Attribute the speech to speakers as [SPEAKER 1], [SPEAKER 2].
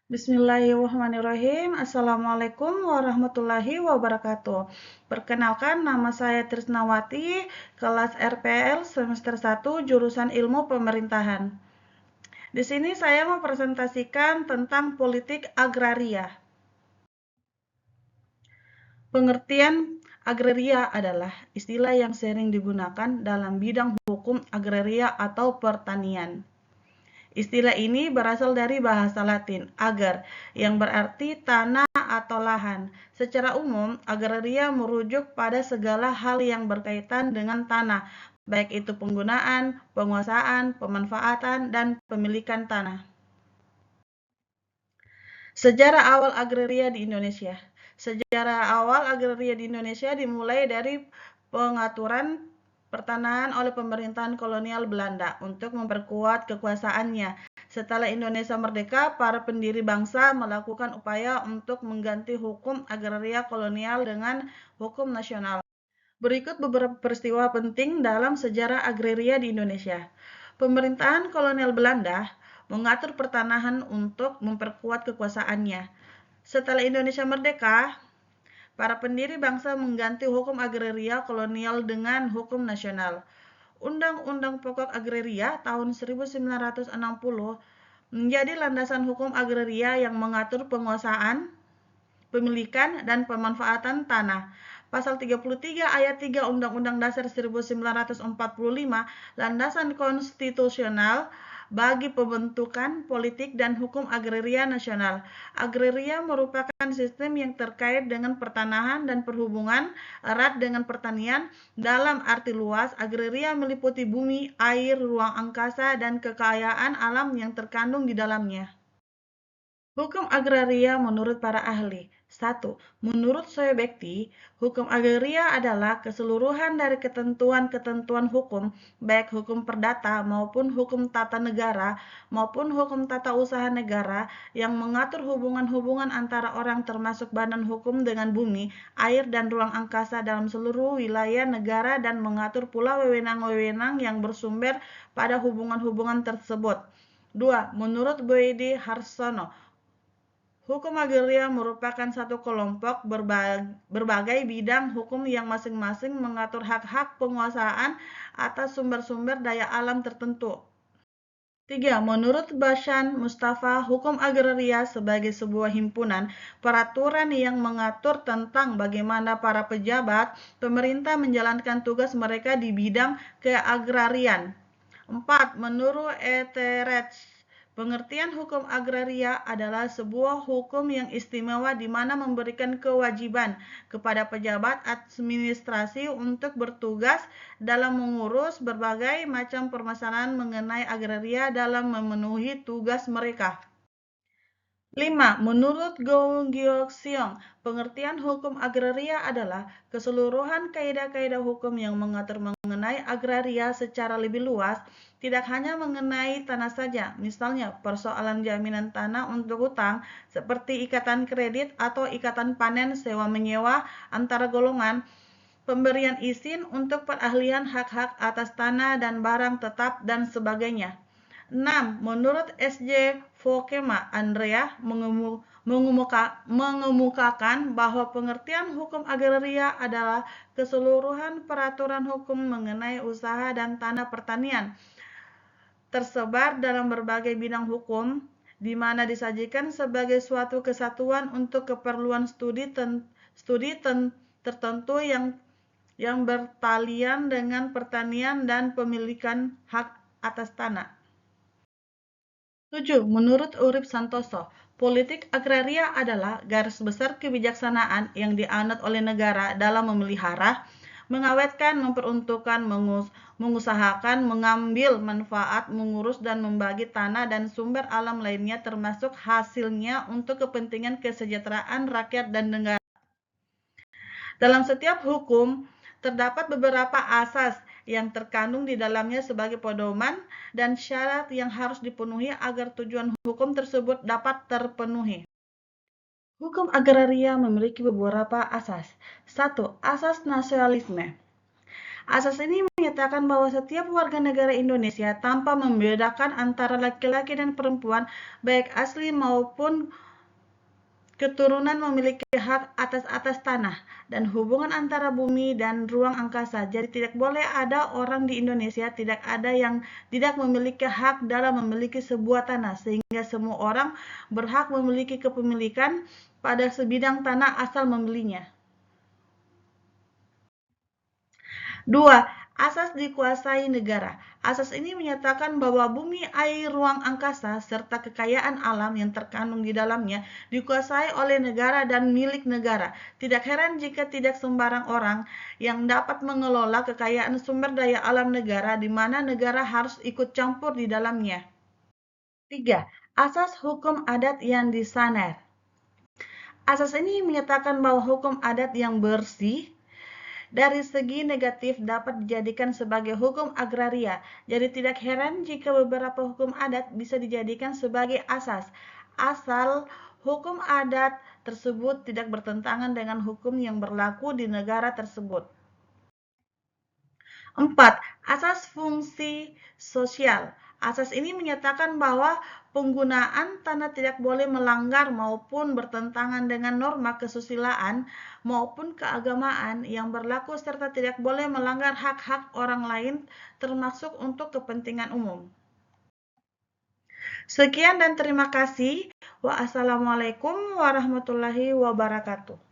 [SPEAKER 1] Bismillahirrahmanirrahim. Assalamualaikum warahmatullahi wabarakatuh. Perkenalkan, nama saya Trisnawati, kelas RPL semester 1, jurusan Ilmu Pemerintahan. Di sini saya mempresentasikan tentang politik agraria. Pengertian agraria adalah istilah yang sering digunakan dalam bidang hukum agraria atau pertanian. Istilah ini berasal dari bahasa Latin, agar, yang berarti tanah atau lahan. Secara umum, agraria merujuk pada segala hal yang berkaitan dengan tanah, baik itu penggunaan, penguasaan, pemanfaatan, dan pemilikan tanah. Sejarah awal agraria di Indonesia. Sejarah awal agraria di Indonesia dimulai dari pengaturan pertanahan oleh pemerintahan kolonial Belanda untuk memperkuat kekuasaannya. Setelah Indonesia merdeka, para pendiri bangsa melakukan upaya untuk mengganti hukum agraria kolonial dengan hukum nasional. Berikut beberapa peristiwa penting dalam sejarah agraria di Indonesia. Pemerintahan kolonial Belanda mengatur pertanahan untuk memperkuat kekuasaannya. Setelah Indonesia merdeka, para pendiri bangsa mengganti hukum agraria kolonial dengan hukum nasional. Undang-Undang Pokok Agraria tahun 1960 menjadi landasan hukum agraria yang mengatur penguasaan, pemilikan, dan pemanfaatan tanah. Pasal 33 ayat 3 Undang-Undang Dasar 1945 landasan konstitusional bagi pembentukan politik dan hukum agraria nasional. Agraria merupakan sistem yang terkait dengan pertanahan dan berhubungan erat dengan pertanian. Dalam arti luas, agraria meliputi bumi, air, ruang angkasa, dan kekayaan alam yang terkandung di dalamnya. Hukum agraria menurut para ahli. 1. Menurut Soebekti, hukum agraria adalah keseluruhan dari ketentuan-ketentuan hukum, baik hukum perdata maupun hukum tata negara maupun hukum tata usaha negara yang mengatur hubungan-hubungan antara orang termasuk badan hukum dengan bumi, air, dan ruang angkasa dalam seluruh wilayah negara dan mengatur pula wewenang-wewenang yang bersumber pada hubungan-hubungan tersebut. 2. Menurut Boedi Harsono, hukum agraria merupakan satu kelompok berbagai bidang hukum yang masing-masing mengatur hak-hak penguasaan atas sumber-sumber daya alam tertentu. 3. Menurut Bashan Mustafa, hukum agraria sebagai sebuah himpunan peraturan yang mengatur tentang bagaimana para pejabat pemerintah menjalankan tugas mereka di bidang keagrarian. 4. Menurut Etheredge, pengertian hukum agraria adalah sebuah hukum yang istimewa di mana memberikan kewajiban kepada pejabat administrasi untuk bertugas dalam mengurus berbagai macam permasalahan mengenai agraria dalam memenuhi tugas mereka. 5. Menurut Gong Gyeok-seong, pengertian hukum agraria adalah keseluruhan kaidah-kaidah hukum yang mengatur mengenai agraria secara lebih luas, tidak hanya mengenai tanah saja, misalnya persoalan jaminan tanah untuk hutang, seperti ikatan kredit atau ikatan panen sewa-menyewa antara golongan, pemberian izin untuk perahlian hak-hak atas tanah dan barang tetap, dan sebagainya. 6. Menurut S.J. Vokema Andrea mengemukakan bahwa pengertian hukum agraria adalah keseluruhan peraturan hukum mengenai usaha dan tanah pertanian tersebar dalam berbagai bidang hukum, di mana disajikan sebagai suatu kesatuan untuk keperluan studi tertentu yang bertalian dengan pertanian dan pemilikan hak atas tanah. 7. Menurut Urip Santoso, politik agraria adalah garis besar kebijaksanaan yang dianut oleh negara dalam memelihara, mengawetkan, memperuntukkan, mengusahakan, mengambil manfaat, mengurus, dan membagi tanah dan sumber alam lainnya termasuk hasilnya untuk kepentingan kesejahteraan rakyat dan negara. Dalam setiap hukum, terdapat beberapa asas yang terkandung di dalamnya sebagai pedoman dan syarat yang harus dipenuhi agar tujuan hukum tersebut dapat terpenuhi. Hukum agraria memiliki beberapa asas. 1. Asas nasionalisme. Asas ini menyatakan bahwa setiap warga negara Indonesia tanpa membedakan antara laki-laki dan perempuan, baik asli maupun keturunan memiliki hak atas tanah dan hubungan antara bumi dan ruang angkasa. Jadi tidak boleh ada orang di Indonesia, tidak ada yang tidak memiliki hak dalam memiliki sebuah tanah, sehingga semua orang berhak memiliki kepemilikan pada sebidang tanah asal membelinya. 2. Asas dikuasai negara. Asas ini menyatakan bahwa bumi, air, ruang angkasa, serta kekayaan alam yang terkandung di dalamnya dikuasai oleh negara dan milik negara. Tidak heran jika tidak sembarang orang yang dapat mengelola kekayaan sumber daya alam negara, di mana negara harus ikut campur di dalamnya. 3. Asas hukum adat yang disaner. Asas ini menyatakan bahwa hukum adat yang bersih dari segi negatif dapat dijadikan sebagai hukum agraria. Jadi tidak heran jika beberapa hukum adat bisa dijadikan sebagai asas, asal hukum adat tersebut tidak bertentangan dengan hukum yang berlaku di negara tersebut. 4. Asas fungsi sosial. Asas ini menyatakan bahwa penggunaan tanah tidak boleh melanggar maupun bertentangan dengan norma kesusilaan maupun keagamaan yang berlaku serta tidak boleh melanggar hak-hak orang lain termasuk untuk kepentingan umum. Sekian dan terima kasih. Wassalamualaikum warahmatullahi wabarakatuh.